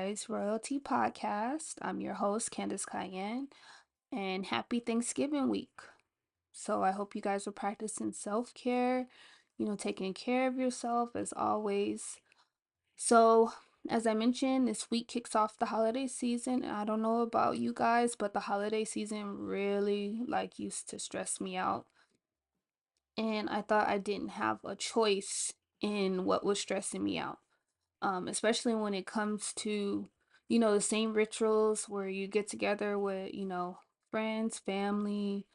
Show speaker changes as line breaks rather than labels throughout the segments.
Wise Royalty Podcast. I'm your host, Candace Cayenne, and happy Thanksgiving week. So, I hope you guys are practicing self care, taking care of yourself as always. So, as I mentioned, this week kicks off the holiday season. I don't know about you guys, but the holiday season really used to stress me out. And I thought I didn't have a choice in what was stressing me out, especially when it comes to, the same rituals where you get together with, friends, family,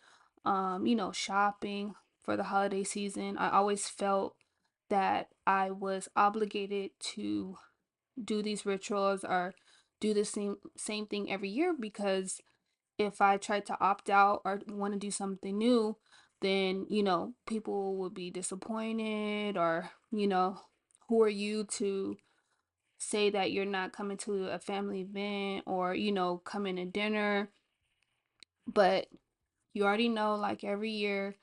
shopping for the holiday season. I always felt that I was obligated to do these rituals or do the same thing every year because if I tried to opt out or want to do something new, then, people would be disappointed or, who are you to say that you're not coming to a family event or, coming to dinner, but you already know like every year,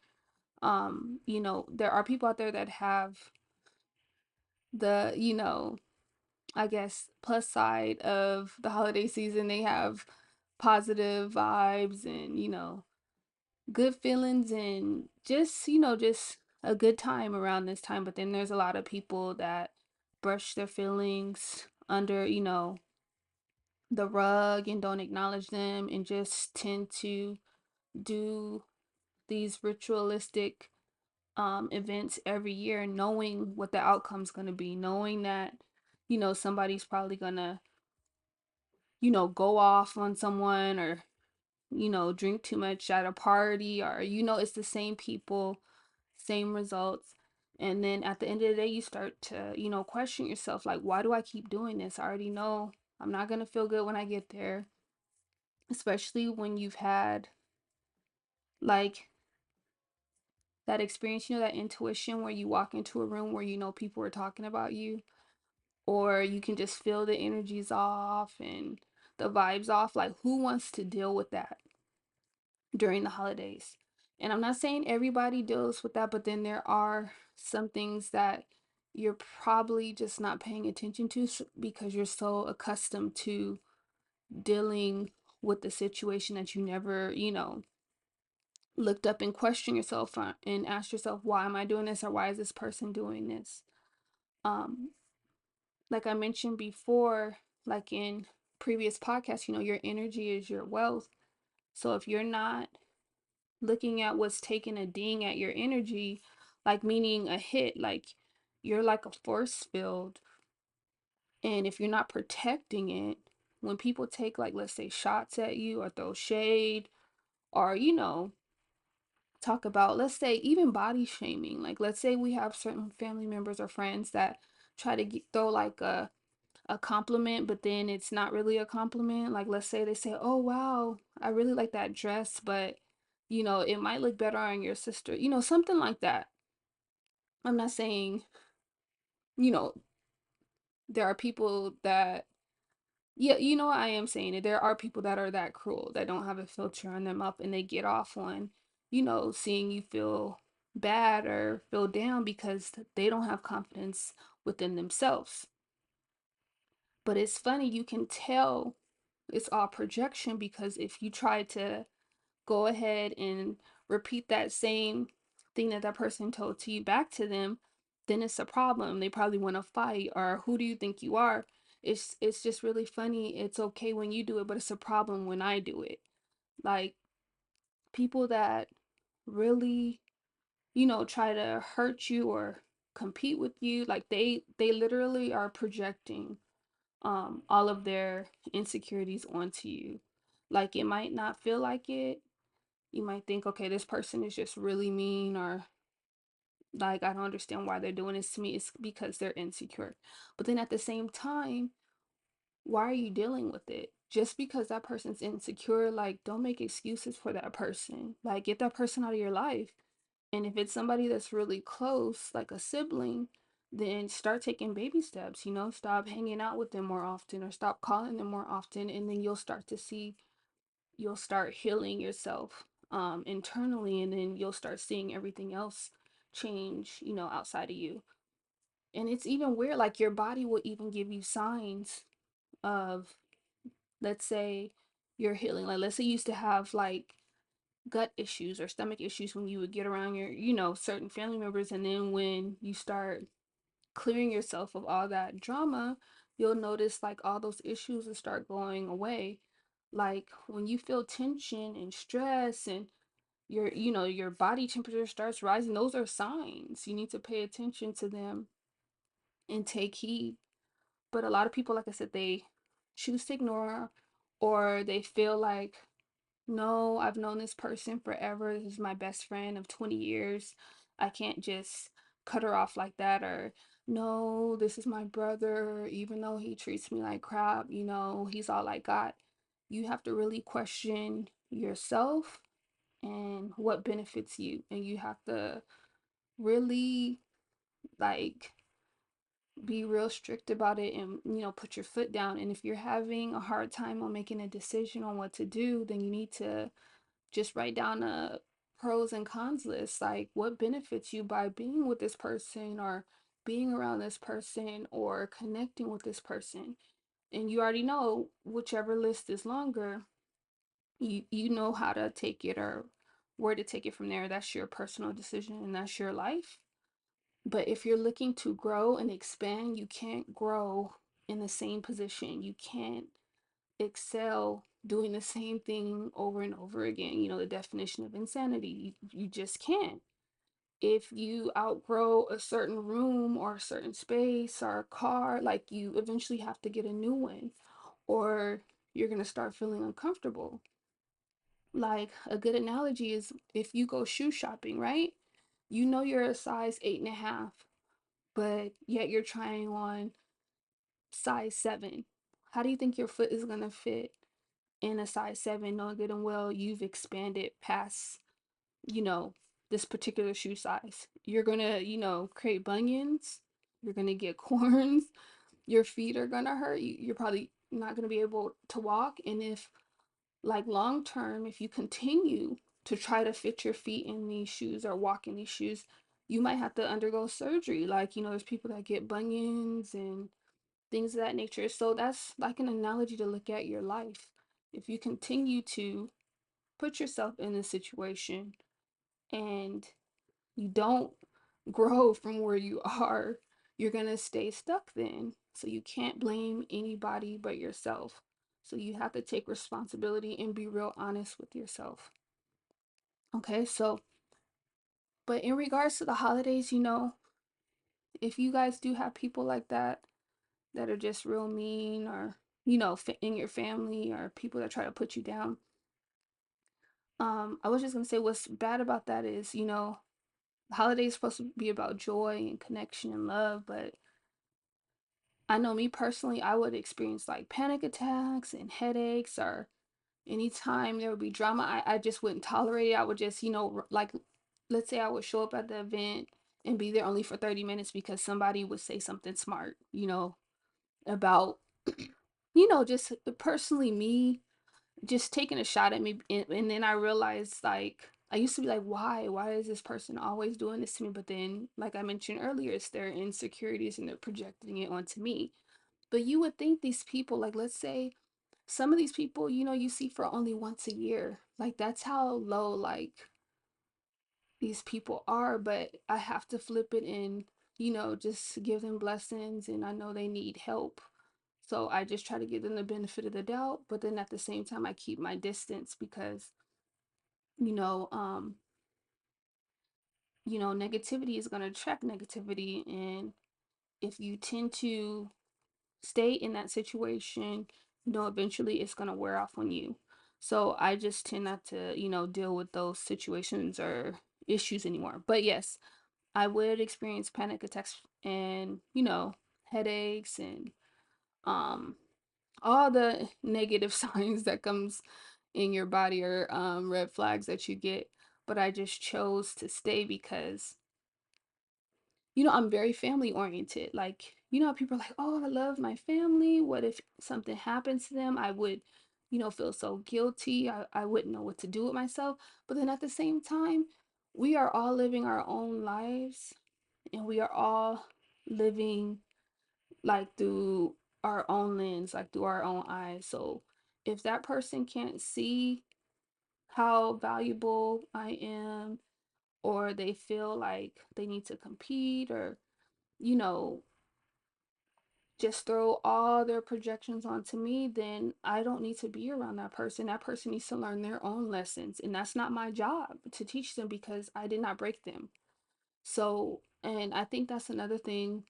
there are people out there that have the, I guess plus side of the holiday season. They have positive vibes and, good feelings and just a good time around this time. But then there's a lot of people that brush their feelings under, the rug and don't acknowledge them and just tend to do these ritualistic events every year knowing what the outcome's going to be, knowing that somebody's probably going to go off on someone or drink too much at a party or it's the same people, same results. And then at the end of the day you start to question yourself, like, why do I keep doing this? I already know I'm not going to feel good when I get there, especially when you've had like that experience, that intuition where you walk into a room where people are talking about you, or you can just feel the energies off and the vibes off. Like, who wants to deal with that during the holidays? And I'm not saying everybody deals with that, but then there are some things that you're probably just not paying attention to because you're so accustomed to dealing with the situation that you never, looked up and questioned yourself and asked yourself, why am I doing this, or why is this person doing this? Um, like I mentioned before, like in previous podcasts, your energy is your wealth. So if you're not looking at what's taking a ding at your energy, like meaning a hit, like you're like a force field, and if you're not protecting it, when people take, like, let's say shots at you or throw shade or talk about, let's say, even body shaming. Like, let's say we have certain family members or friends that try to throw like a compliment, but then it's not really a compliment. Like, let's say they say, "Oh, wow, I really like that dress, but it might look better on your sister." Something like that. I'm not saying, you know, there are people that, yeah, I am saying it. There are people that are that cruel, that don't have a filter on their mouth, and they get off on, seeing you feel bad or feel down because they don't have confidence within themselves. But it's funny, you can tell it's all projection because if you try to go ahead and repeat that same thing that that person told to you back to them, then it's a problem. They probably want to fight, or who do you think you are? It's just really funny. It's okay when you do it, but it's a problem when I do it. Like, people that really, try to hurt you or compete with you, like they literally are projecting all of their insecurities onto you. Like, it might not feel like it. You might think, okay, this person is just really mean, or like, I don't understand why they're doing this to me. It's because they're insecure. But then at the same time, why are you dealing with it? Just because that person's insecure, like, don't make excuses for that person. Like, get that person out of your life. And if it's somebody that's really close, like a sibling, then start taking baby steps, stop hanging out with them more often or stop calling them more often. And then you'll start healing yourself internally, and then you'll start seeing everything else change, outside of you. And it's even weird, like, your body will even give you signs of, let's say, your healing. Like, let's say you used to have like gut issues or stomach issues when you would get around your, certain family members. And then when you start clearing yourself of all that drama, you'll notice like all those issues will start going away. Like when you feel tension and stress and your body temperature starts rising, those are signs. You need to pay attention to them and take heed. But a lot of people, like I said, they choose to ignore, or they feel like, no, I've known this person forever. This is my best friend of 20 years. I can't just cut her off like that. Or, no, this is my brother. Even though he treats me like crap, he's all I got. You have to really question yourself and what benefits you. And you have to really, like, be real strict about it and, put your foot down. And if you're having a hard time on making a decision on what to do, then you need to just write down a pros and cons list, like what benefits you by being with this person or being around this person or connecting with this person. And you already know whichever list is longer, you know how to take it or where to take it from there. That's your personal decision and that's your life. But if you're looking to grow and expand, you can't grow in the same position. You can't excel doing the same thing over and over again. The definition of insanity. You just can't. If you outgrow a certain room or a certain space or a car, like you eventually have to get a new one, or you're going to start feeling uncomfortable. Like a good analogy is if you go shoe shopping, right? You know you're a size 8.5, but yet you're trying on size 7. How do you think your foot is going to fit in a size 7, knowing good and well you've expanded past, you know, this particular shoe size? You're gonna, create bunions, you're gonna get corns, your feet are gonna hurt, you're probably not gonna be able to walk. And if, like, long term, if you continue to try to fit your feet in these shoes or walk in these shoes, you might have to undergo surgery. Like, there's people that get bunions and things of that nature. So that's like an analogy to look at your life. If you continue to put yourself in a situation and you don't grow from where you are, you're going to stay stuck then. So you can't blame anybody but yourself. So you have to take responsibility and be real honest with yourself. Okay, so, but in regards to the holidays, if you guys do have people like that are just real mean, or, in your family, or people that try to put you down, I was just going to say what's bad about that is, holidays supposed to be about joy and connection and love, but I know me personally, I would experience like panic attacks and headaches, or anytime there would be drama, I just wouldn't tolerate it. I would just, like, let's say I would show up at the event and be there only for 30 minutes because somebody would say something smart, about, just personally me, just taking a shot at me. And then I realized, like, I used to be like, why is this person always doing this to me? But then, like I mentioned earlier, it's their insecurities and they're projecting it onto me. But you would think these people, like, let's say some of these people, you see for only once a year. Like, that's how low, like, these people are. But I have to flip it and, just give them blessings. And I know they need help. So I just try to give them the benefit of the doubt. But then at the same time, I keep my distance because, you know, um, negativity is going to attract negativity. And if you tend to stay in that situation, eventually it's going to wear off on you. So I just tend not to, deal with those situations or issues anymore. But yes, I would experience panic attacks and, headaches and um all the negative signs that comes in your body, or red flags that you get. But I just chose to stay because, I'm very family oriented. Like, how people are like, oh, I love my family. What if something happens to them? I would, feel so guilty. I wouldn't know what to do with myself. But then at the same time, we are all living our own lives, and we are all living like through our own lens, like through our own eyes. So if that person can't see how valuable I am, or they feel like they need to compete, or, you know, just throw all their projections onto me, then I don't need to be around that person. That person needs to learn their own lessons. And that's not my job to teach them because I did not break them. So, and I think that's another thing.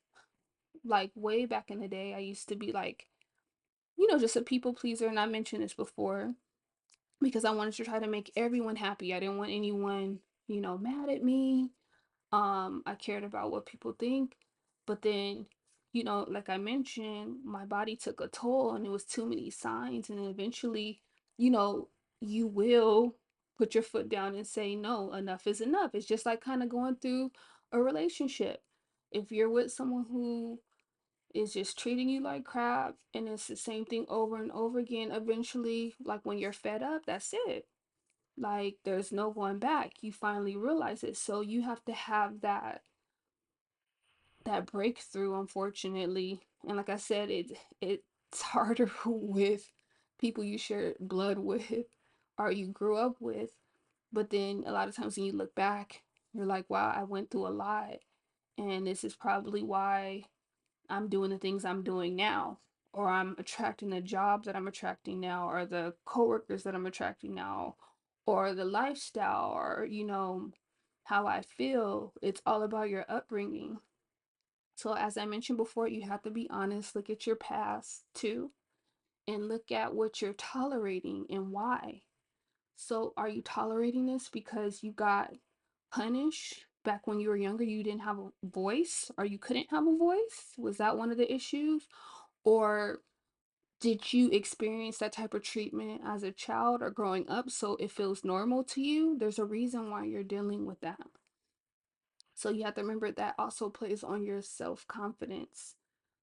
Like way back in the day, I used to be like, just a people pleaser. And I mentioned this before because I wanted to try to make everyone happy. I didn't want anyone, mad at me. I cared about what people think, but then, like I mentioned, my body took a toll and it was too many signs, and eventually, you know, you will put your foot down and say, no, enough is enough. It's just like kind of going through a relationship. If you're with someone who is just treating you like crap and it's the same thing over and over again, eventually, like when you're fed up, that's it. Like there's no going back. You finally realize it. So you have to have that breakthrough, unfortunately. And like I said, it's harder with people you share blood with or you grew up with. But then a lot of times when you look back, you're like, wow, I went through a lot. And this is probably why I'm doing the things I'm doing now, or I'm attracting the jobs that I'm attracting now, or the coworkers that I'm attracting now, or the lifestyle, or, how I feel. It's all about your upbringing. So, as I mentioned before, you have to be honest, look at your past too, and look at what you're tolerating and why. So, are you tolerating this because you got punished back when you were younger? You didn't have a voice, or you couldn't have a voice? Was that one of the issues? Or did you experience that type of treatment as a child or growing up so it feels normal to you? There's a reason why you're dealing with that. So, you have to remember that also plays on your self confidence.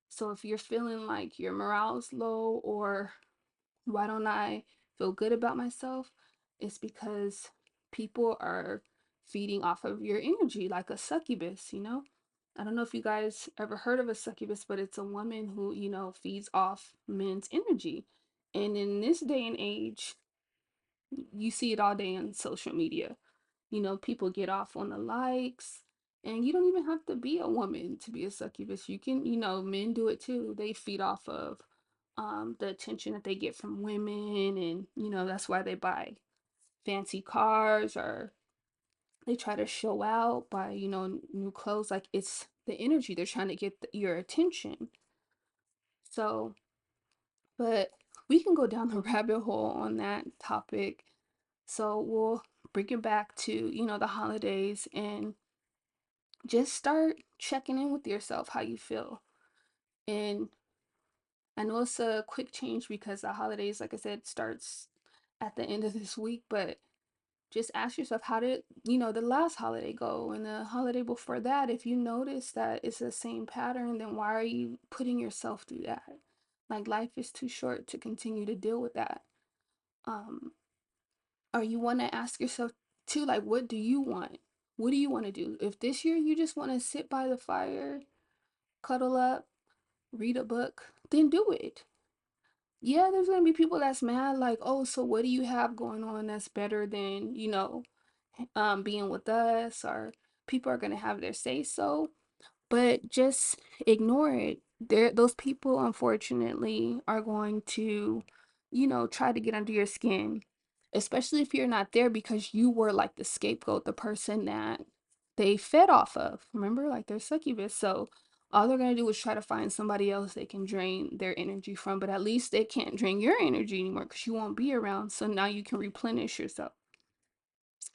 So if you're feeling like your morale's low, or why don't I feel good about myself, it's because people are feeding off of your energy like a succubus. I don't know if you guys ever heard of a succubus, but it's a woman who, feeds off men's energy. And in this day and age, you see it all day on social media. People get off on the likes, and you don't even have to be a woman to be a succubus. You can, men do it too. They feed off of the attention that they get from women, and that's why they buy fancy cars, or they try to show out by, new clothes. Like it's the energy they're trying to get your attention. So, but we can go down the rabbit hole on that topic. So we'll bring it back to, the holidays, and just start checking in with yourself, how you feel. And I know it's a quick change because the holidays, like I said, starts at the end of this week, but just ask yourself, how did, the last holiday go, and the holiday before that? If you notice that it's the same pattern, then why are you putting yourself through that? Like life is too short to continue to deal with that. Um, or you want to ask yourself too, like, what do you want? What do you want to do? If this year you just want to sit by the fire, cuddle up, read a book, then do it. Yeah, there's gonna be people that's mad, like, oh, so what do you have going on that's better than, being with us? Or people are gonna have their say so, but just ignore it. Those people, unfortunately, are going to, try to get under your skin, especially if you're not there because you were like the scapegoat, the person that they fed off of. Remember, like they're succubus. So all they're gonna do is try to find somebody else they can drain their energy from, but at least they can't drain your energy anymore because you won't be around. So now you can replenish yourself.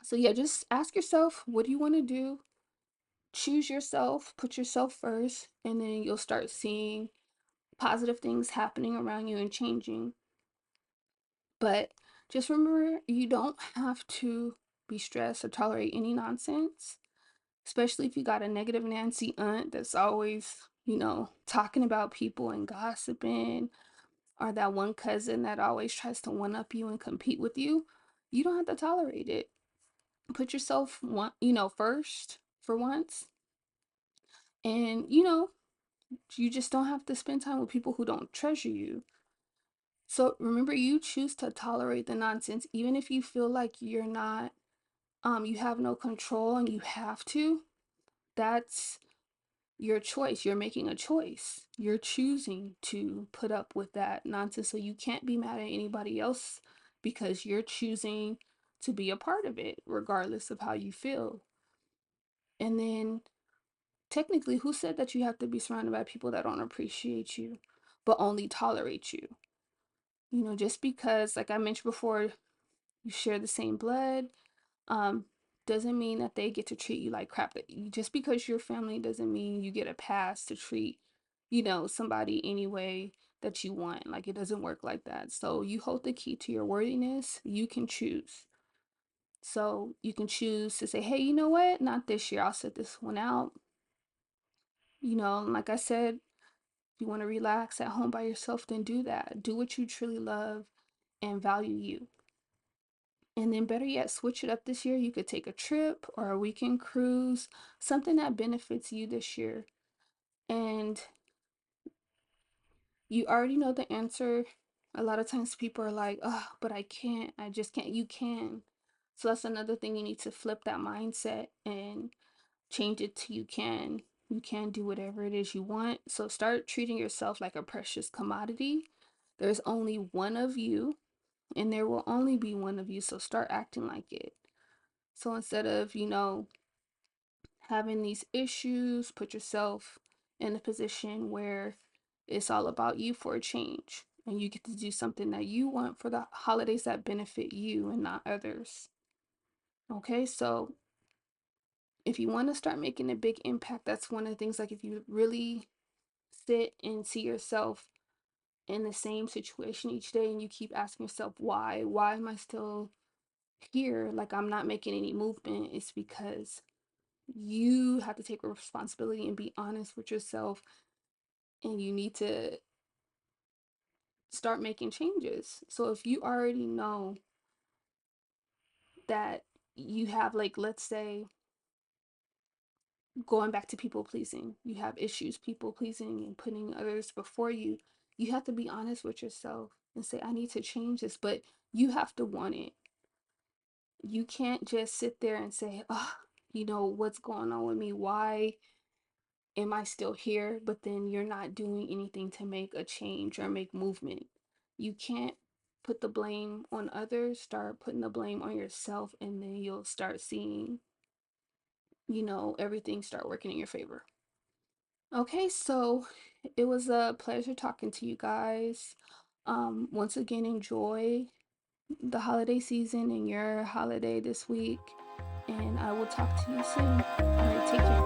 So yeah, just ask yourself, what do you want to do? Choose yourself, put yourself first, and then you'll start seeing positive things happening around you and changing. But just remember, you don't have to be stressed or tolerate any nonsense, especially if you got a negative Nancy aunt that's always, talking about people and gossiping, or that one cousin that always tries to one up you and compete with you. You don't have to tolerate it. Put yourself first for once, and You just don't have to spend time with people who don't treasure you. So remember, you choose to tolerate the nonsense, even if you feel like you're not, you have no control and you have to. That's your choice. You're making a choice. You're choosing to put up with that nonsense. So you can't be mad at anybody else because you're choosing to be a part of it, regardless of how you feel. And then, technically, who said that you have to be surrounded by people that don't appreciate you, but only tolerate you? Just because, like I mentioned before, you share the same blood, um, doesn't mean that they get to treat you like crap. Just because you're family doesn't mean you get a pass to treat, somebody any way that you want. Like, it doesn't work like that. So you hold the key to your worthiness. You can choose. So you can choose to say, hey, you know what? Not this year. I'll sit this one out. Like I said, if you want to relax at home by yourself, then do that. Do what you truly love and value you. And then, better yet, switch it up this year. You could take a trip or a weekend cruise, something that benefits you this year. And you already know the answer. A lot of times people are like, oh, but I can't. I just can't. You can. So that's another thing. You need to flip that mindset and change it to you can. You can do whatever it is you want. So start treating yourself like a precious commodity. There's only one of you, and there will only be one of you. So start acting like it. So instead of, having these issues, put yourself in a position where it's all about you for a change. And you get to do something that you want for the holidays that benefit you and not others. Okay, so if you want to start making a big impact, that's one of the things. Like, if you really sit and see yourself in the same situation each day and you keep asking yourself, why am I still here? Like, I'm not making any movement. It's because you have to take responsibility and be honest with yourself, and you need to start making changes. So if you already know that you have, like, let's say, going back to people pleasing, you have issues people pleasing and putting others before you, you have to be honest with yourself and say, I need to change this. But you have to want it. You can't just sit there and say, oh, what's going on with me? Why am I still here? But then you're not doing anything to make a change or make movement. You can't put the blame on others. Start putting the blame on yourself, and then you'll start seeing, everything start working in your favor. Okay, so it was a pleasure talking to you guys. Once again, enjoy the holiday season and your holiday this week, and I will talk to you soon. All right, take care.